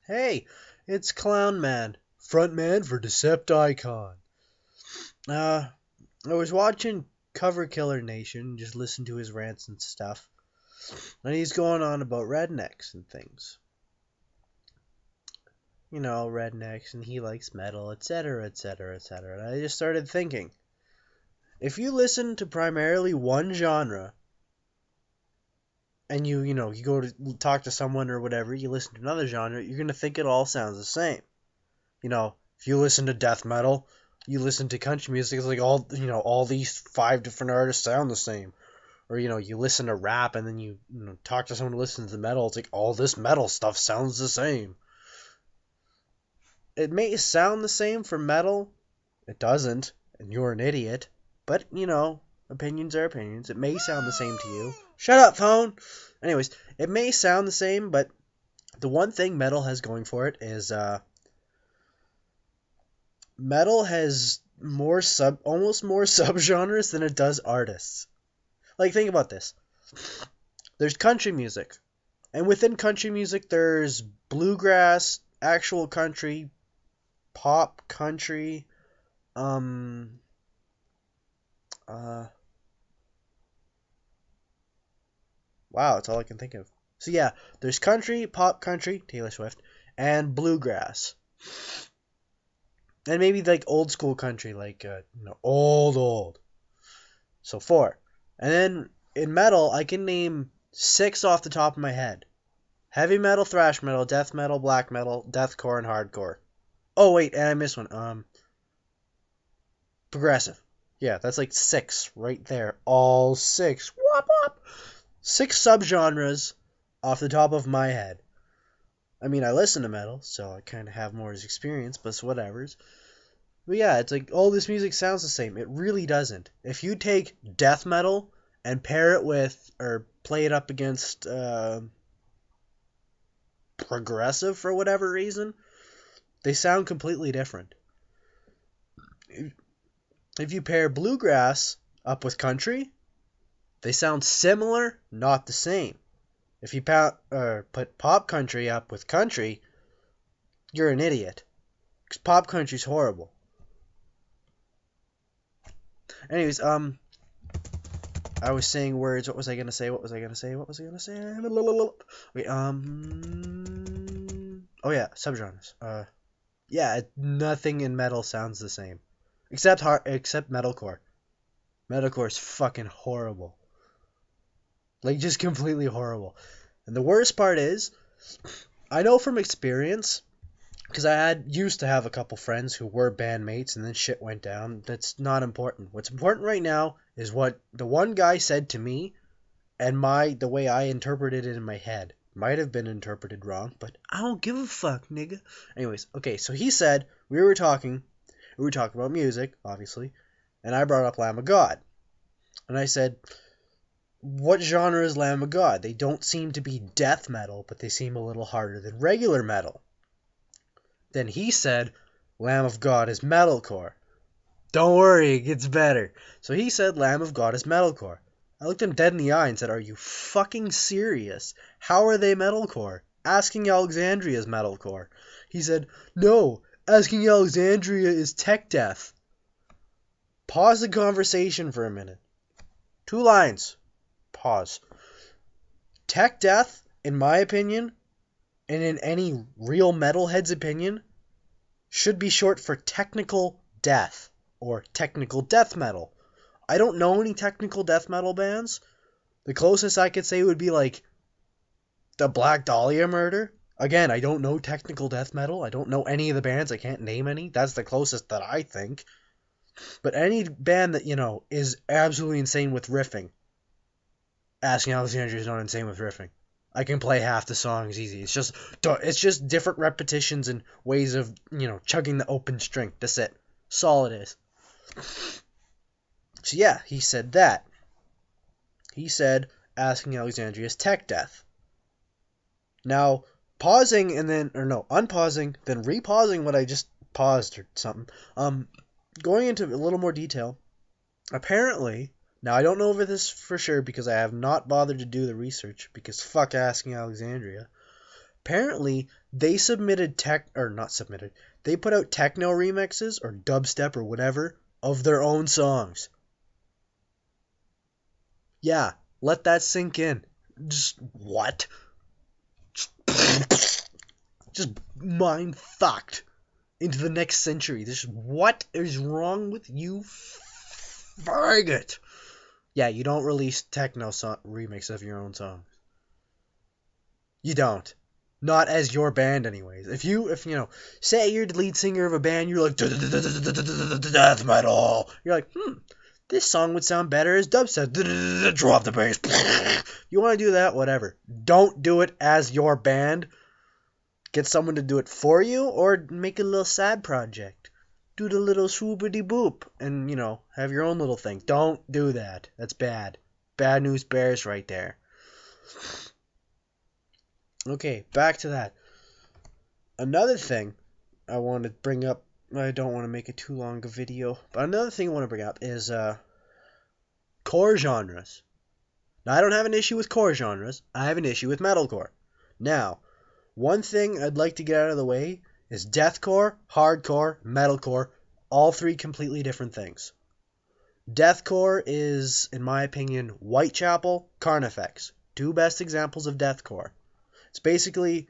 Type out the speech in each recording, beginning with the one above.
Hey, it's Clown Man, front man for Decepticon. Uh, I was watching Cover Killer Nation, just listen to his rants and stuff, and he's going on about rednecks and things. You know, rednecks, and he likes metal, etc., etc., etc. And I just started thinking, if you listen to primarily one genre, and you go to talk to someone or whatever, you listen to another genre, you're gonna think it all sounds the same. If you listen to death metal, you listen to country music, it's like all these five different artists sound the same. Or, you listen to rap and then you talk to someone who listens to metal, it's like all this metal stuff sounds the same. It may sound the same for metal, it doesn't, and you're an idiot, but, opinions are opinions. It may sound the same to you. Shut up, phone! Anyways, it may sound the same, but the one thing metal has going for it is, metal has almost more subgenres than it does artists. Like, think about this. There's country music, and within country music there's bluegrass, actual country, pop country, wow, that's all I can think of. So yeah, there's country, pop country, Taylor Swift, and bluegrass. And maybe like old school country, like old. So four. And then in metal, I can name six off the top of my head: heavy metal, thrash metal, death metal, black metal, deathcore, and hardcore. Oh wait, and I missed one. Progressive. Yeah, that's like six right there. All six. Whop whop. Six subgenres off the top of my head. I mean, I listen to metal, so I kind of have more experience, but it's whatever's. But yeah, it's like, oh, this music sounds the same. It really doesn't. If you take death metal and pair it with, or play it up against progressive for whatever reason, they sound completely different. If you pair bluegrass up with country, they sound similar, not the same. If you put pop country up with country, you're an idiot. Because pop country's horrible. Anyways, I was saying words. What was I gonna say? Wait, oh yeah, subgenres. Yeah, nothing in metal sounds the same, except metalcore. Metalcore is fucking horrible. Like, just completely horrible. And the worst part is, I know from experience, because used to have a couple friends who were bandmates and then shit went down. That's not important. What's important right now is what the one guy said to me and the way I interpreted it in my head. Might have been interpreted wrong, but I don't give a fuck, nigga. Anyways, okay, so he said, we were talking about music, obviously, and I brought up Lamb of God. And I said, what genre is Lamb of God? They don't seem to be death metal, but they seem a little harder than regular metal. Then he said, Lamb of God is metalcore. Don't worry, it gets better. So he said Lamb of God is metalcore. I looked him dead in the eye and said, are you fucking serious? How are they metalcore? Asking Alexandria is metalcore. He said, no, Asking Alexandria is tech death. Pause the conversation for a minute. 2 lines. Pause. Tech death, in my opinion, and in any real metalhead's opinion, should be short for technical death, or technical death metal. I don't know any technical death metal bands. The closest I could say would be like the Black Dahlia Murder. Again, I don't know technical death metal. I don't know any of the bands. I can't name any. That's the closest that I think. But any band that, is absolutely insane with riffing. Asking Alexandria is not insane with riffing. I can play half the songs easy. It's just different repetitions and ways of, chugging the open string. That's it. That's all it is. So yeah, he said that. He said Asking Alexandria is tech death. Now, unpausing, then repausing what I just paused or something. Going into a little more detail. Apparently, now I don't know over this for sure because I have not bothered to do the research because fuck Asking Alexandria. Apparently, they they put out techno remixes or dubstep or whatever of their own songs. Yeah, let that sink in. Just what? Just mind fucked into the next century. What is wrong with you, faggot? Yeah, you don't release techno remix of your own songs. You don't. Not as your band, anyways. If you know, say you're the lead singer of a band, you're like death metal. You're like, this song would sound better as dubstep. Drop the bass. You want to do that? Whatever. Don't do it as your band. Get someone to do it for you, or make a little side project. Do the little swoopity boop, and have your own little thing. Don't do that. That's bad. Bad news bears right there. Okay, back to that. Another thing I want to bring up, I don't want to make it too long a video, but another thing I want to bring up is core genres. Now, I don't have an issue with core genres. I have an issue with metalcore. Now, one thing I'd like to get out of the way is deathcore, hardcore, metalcore, all three completely different things. Deathcore is, in my opinion, Whitechapel, Carnifex. Two best examples of deathcore. It's basically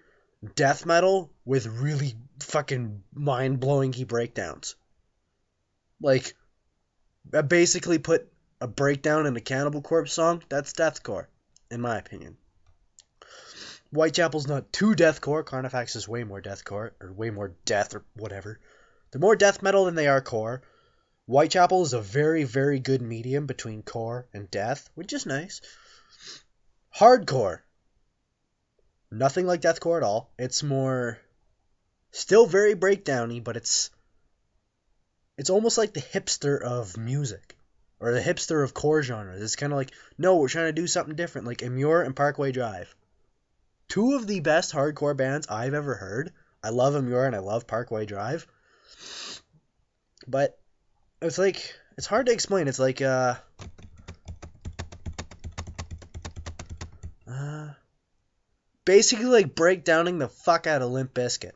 death metal with really fucking mind-blowing breakdowns. Like, I basically put a breakdown in a Cannibal Corpse song. That's deathcore, in my opinion. Whitechapel's not too deathcore. Carnifex is way more deathcore, or way more death, or whatever. They're more death metal than they are core. Whitechapel is a very, very good medium between core and death, which is nice. Hardcore. Nothing like deathcore at all. It's more, still very breakdowny, but it's almost like the hipster of music, or the hipster of core genres. It's kind of like, no, we're trying to do something different, like Immure and Parkway Drive. Two of the best hardcore bands I've ever heard. I love Immure and I love Parkway Drive. But it's like, it's hard to explain. It's like, basically like breakdowning the fuck out of Limp Bizkit.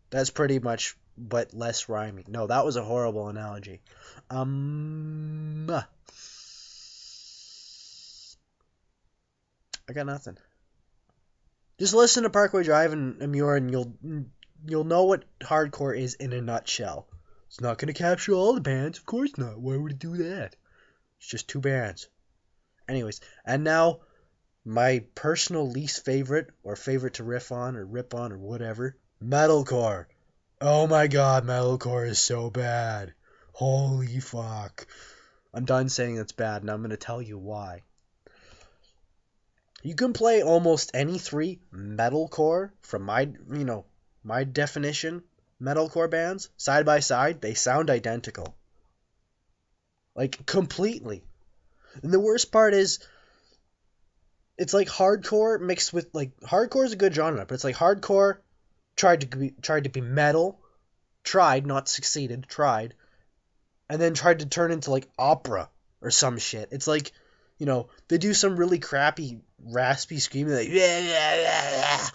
That's pretty much, but less rhyming. No, that was a horrible analogy. I got nothing. Just listen to Parkway Drive and Immure, and you'll know what hardcore is in a nutshell. It's not going to capture all the bands, of course not. Why would it do that? It's just two bands. Anyways, and now my personal least favorite, or favorite to riff on, or rip on, or whatever, metalcore. Oh my god, metalcore is so bad. Holy fuck. I'm done saying it's bad, and I'm going to tell you why. You can play almost any three metalcore, from my definition, metalcore bands, side by side, they sound identical. Like, completely. And the worst part is, it's like hardcore mixed with, like, hardcore is a good genre, but it's like hardcore tried to be metal, not succeeded, and then tried to turn into, like, opera or some shit. It's like, they do some really crappy, raspy screaming, like, yeah,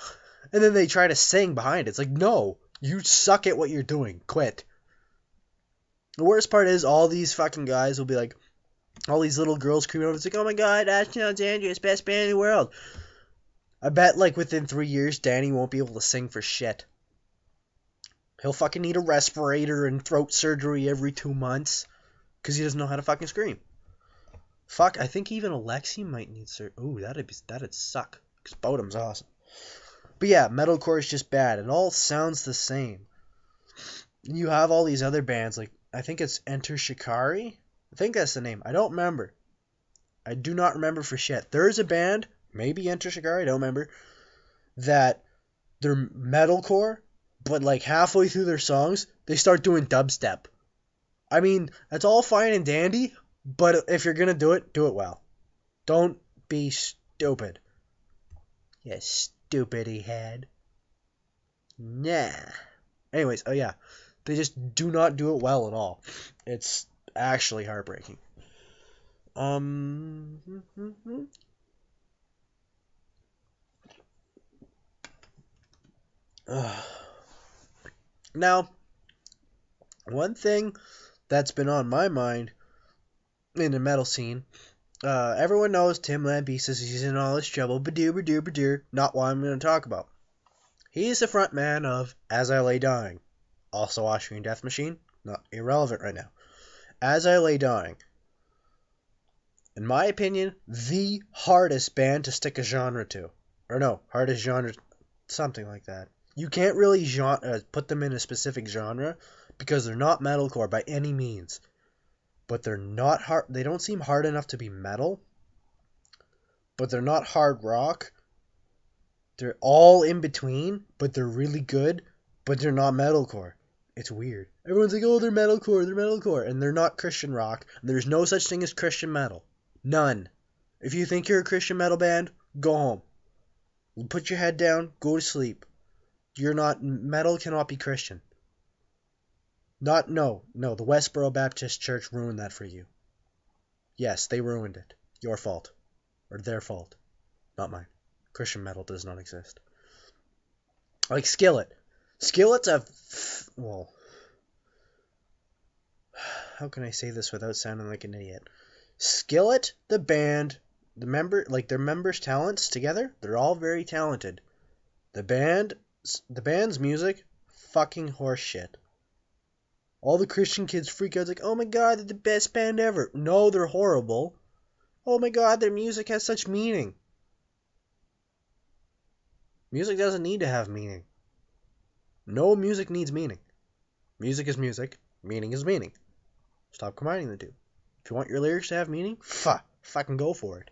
and then they try to sing behind it. It's like, no, you suck at what you're doing. Quit. The worst part is, all these fucking guys will be like, all these little girls screaming over, it's like, oh my god, Ashton Andrews, best band in the world. I bet, like, within 3 years, Danny won't be able to sing for shit. He'll fucking need a respirator and throat surgery every 2 months, because he doesn't know how to fucking scream. Fuck, I think even Alexi might need surgery. Ooh, that'd suck, because Bodum's awesome. But yeah, metalcore is just bad. It all sounds the same. You have all these other bands, like, I think it's Enter Shikari? I think that's the name. I don't remember. I do not remember for shit. There's a band, maybe Enter Shikari, I don't remember, that they're metalcore, but like halfway through their songs, they start doing dubstep. I mean, that's all fine and dandy, but if you're gonna do it well. Don't be stupid. You stupidity head. Nah. Anyways, oh yeah. They just do not do it well at all. It's actually heartbreaking. Now, one thing that's been on my mind in the metal scene, everyone knows Tim Lambesis says he's in all this trouble. Badoo. Not what I'm going to talk about. He's the front man of As I Lay Dying. Also Austrian Death Machine. Not irrelevant right now. As I Lay Dying. In my opinion, the hardest band to stick a genre to. Or no, hardest genre, something like that. You can't really put them in a specific genre because they're not metalcore by any means. But they're not hard. They don't seem hard enough to be metal. But they're not hard rock. They're all in between, but they're really good. But they're not metalcore. It's weird. Everyone's like, oh, they're metalcore. And they're not Christian rock. And there's no such thing as Christian metal. None. If you think you're a Christian metal band, go home. Put your head down, go to sleep. Metal cannot be Christian. No, the Westboro Baptist Church ruined that for you. Yes, they ruined it. Your fault. Or their fault. Not mine. Christian metal does not exist. Like Skillet. Skillet's well, how can I say this without sounding like an idiot? Skillet, the band, their members' talents together, they're all very talented. The band's music, fucking horseshit. All the Christian kids freak out like, oh my god, they're the best band ever. No, they're horrible. Oh my god, their music has such meaning. Music doesn't need to have meaning. No music needs meaning. Music is music. Meaning is meaning. Stop combining the two. If you want your lyrics to have meaning, fucking go for it.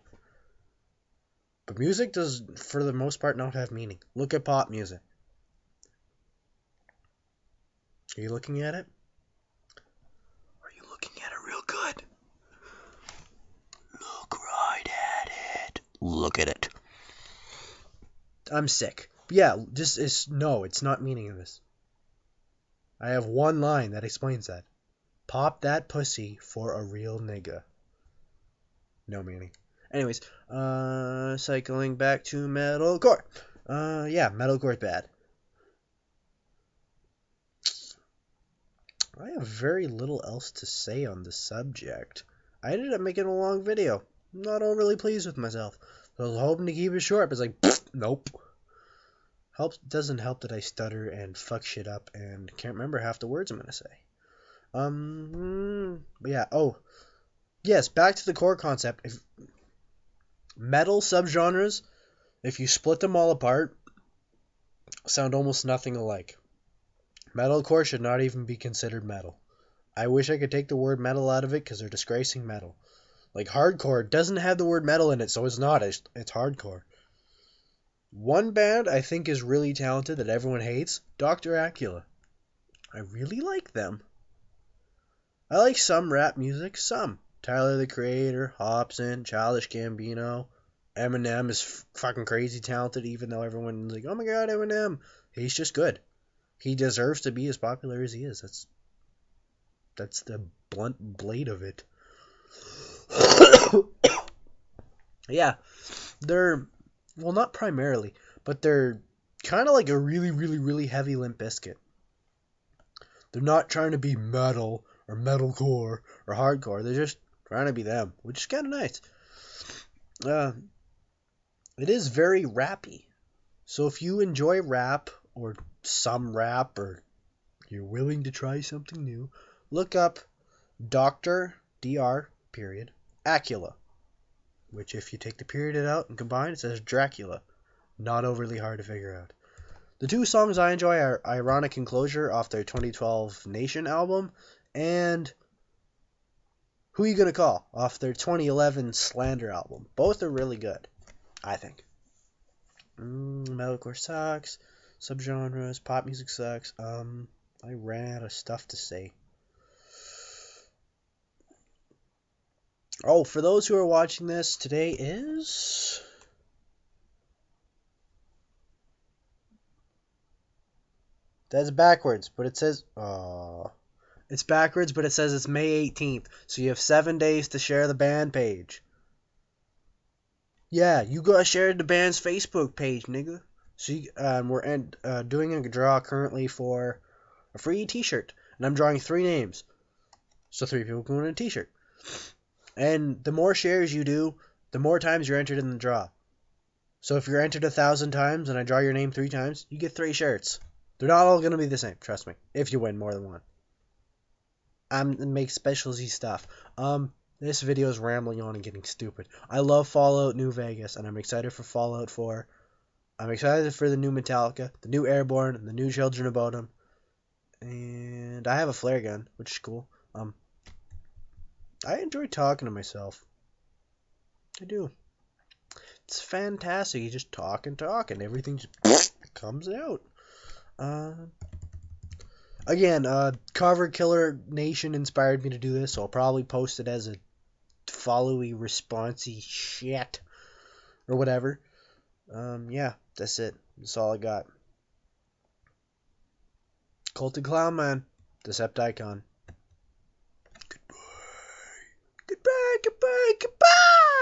But music does, for the most part, not have meaning. Look at pop music. Are you looking at it? Are you looking at it real good? Look right at it. Look at it. I'm sick. But yeah, it's not meaningless. I have one line that explains that. Pop that pussy for a real nigga. No meaning. Anyways, cycling back to metalcore. Yeah, metalcore's bad. I have very little else to say on the subject. I ended up making a long video. I'm not overly pleased with myself. I was hoping to keep it short, but it's like, nope. Doesn't help that I stutter and fuck shit up and can't remember half the words I'm gonna say. But yeah, yes, back to the core concept. If metal subgenres, if you split them all apart, sound almost nothing alike. Metalcore should not even be considered metal. I wish I could take the word metal out of it because they're disgracing metal. Like hardcore doesn't have the word metal in it, so it's not. It's hardcore. One band I think is really talented that everyone hates, Dr. Acula. I really like them. I like some rap music, some. Tyler the Creator, Hobson, Childish Gambino. Eminem is fucking crazy talented, even though everyone's like, oh my god, Eminem. He's just good. He deserves to be as popular as he is. That's the blunt blade of it. Yeah, they're, well, not primarily, but they're kind of like a really, really, really heavy Limp Bizkit. They're not trying to be metal or metalcore or hardcore. They're just trying to be them, which is kind of nice. It is very rappy. So if you enjoy rap or some rap or you're willing to try something new, look up Dr. period, Acula. Which if you take the period out and combine, it says Dracula. Not overly hard to figure out. The two songs I enjoy are Ironic Enclosure off their 2012 Nation album and Who You Gonna Call off their 2011 Slander album. Both are really good, I think. Metalcore sucks. Subgenres, pop music sucks. I ran out of stuff to say. Oh, for those who are watching this, today is... That's backwards, but it says... It's backwards, but it says it's May 18th, so you have 7 days to share the band page. Yeah, you gotta share the band's Facebook page, nigga. So we're doing a draw currently for a free T-shirt, and I'm drawing 3 names. So 3 people can win a T-shirt. And the more shares you do, the more times you're entered in the draw. So if you're entered 1,000 times and I draw your name 3 times, you get 3 shirts. They're not all going to be the same, trust me, if you win more than one. Make specialty stuff. This video is rambling on and getting stupid. I love Fallout New Vegas, and I'm excited for Fallout 4. I'm excited for the new Metallica, the new Airborne, and the new Children of Bodom. And I have a flare gun, which is cool. I enjoy talking to myself. I do. It's fantastic. You just talk and talk, and everything just comes out. Again, Carver Killer Nation inspired me to do this, so I'll probably post it as a followy, responsey shit or whatever. Yeah, that's it. That's all I got. Culted Clown Man, Decepticon.